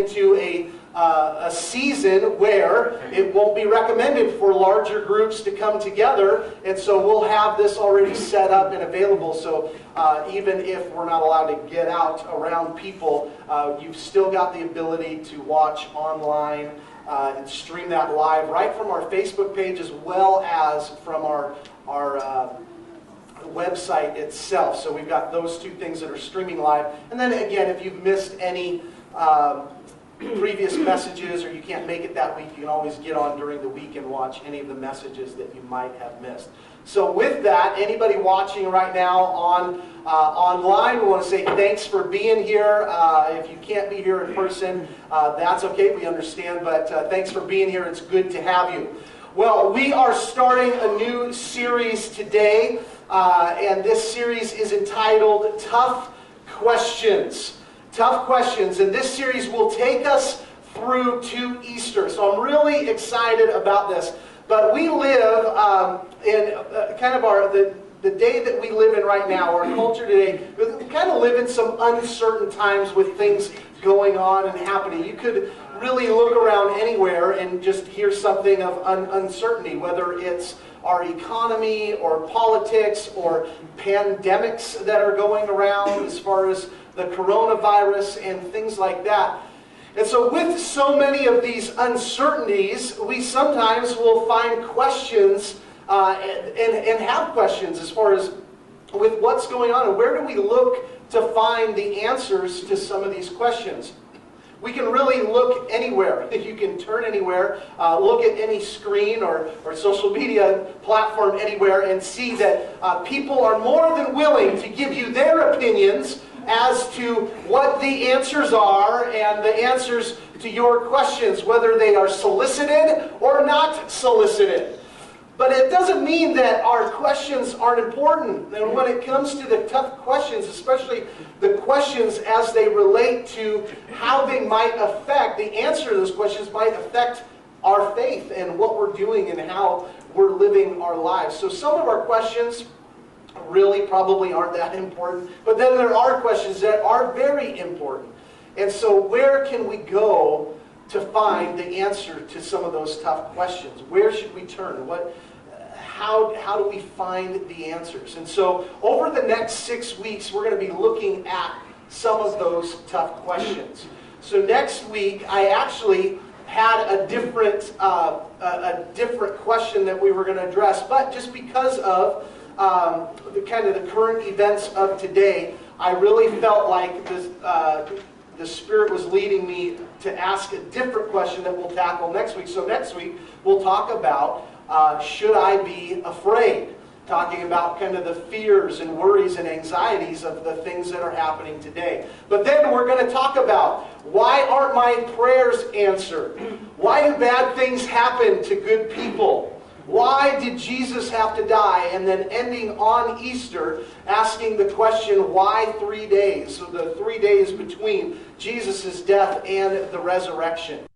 into a season where it won't be recommended for larger groups to come together, and so we'll have this already set up and available. So even if we're not allowed to get out around people, you've still got the ability to watch online and stream that live right from our Facebook page as well as from our website itself. So we've got those two things that are streaming live. And then again, if you've missed any previous messages or you can't make it that week, you can always get on during the week and watch any of the messages that you might have missed. So with that, anybody watching right now on online, we want to say thanks for being here. If you can't be here in person, that's okay, we understand, but thanks for being here. It's good to have you. Well, we are starting a new series today, and this series is entitled Tough Questions. Tough Questions, and this series will take us through to Easter. So I'm really excited about this. But we live in kind of the day that we live in right now, our culture today, we kind of live in some uncertain times with things going on and happening. You could really look around anywhere and just hear something of uncertainty, whether it's our economy or politics or pandemics that are going around as far as the coronavirus and things like that. And so with so many of these uncertainties, we sometimes will find questions and have questions as far as with what's going on and where do we look to find the answers to some of these questions. We can really look anywhere. You can turn anywhere, look at any screen or social media platform anywhere and see that people are more than willing to give you their opinions as to what the answers are and the answers to your questions, whether they are solicited or not solicited. But it doesn't mean that our questions aren't important. And when it comes to the tough questions, especially the questions as they relate to how they might affect, the answer to those questions might affect our faith and what we're doing and how we're living our lives. So some of our questions really probably aren't that important. But then there are questions that are very important. And so where can we go to find the answer to some of those tough questions? Where should we turn? How do we find the answers? And so over the next 6 weeks, we're going to be looking at some of those tough questions. So next week, I actually had a different question that we were going to address, but just because of the current events of today, I really felt like the Spirit was leading me to ask a different question that we'll tackle next week. So next week, we'll talk about should I be afraid? Talking about kind of the fears and worries and anxieties of the things that are happening today. But then we're going to talk about why aren't my prayers answered? Why do bad things happen to good people? Why did Jesus have to die? And then ending on Easter, asking the question, why 3 days? So the 3 days between Jesus' death and the resurrection.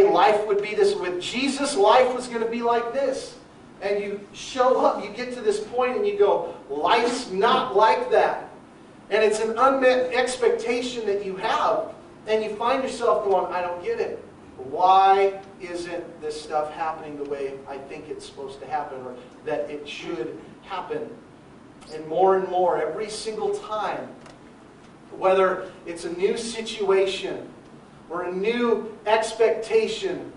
way life would be this. With Jesus, life was going to be like this. And you show up, you get to this point and you go, life's not like that. And it's an unmet expectation that you have. And you find yourself going, I don't get it. Why isn't this stuff happening the way I think it's supposed to happen, or that it should happen? And more, every single time, whether it's a new situation or a new expectation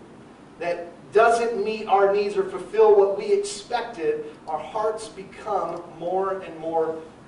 that doesn't meet our needs or fulfill what we expected, our hearts become more and more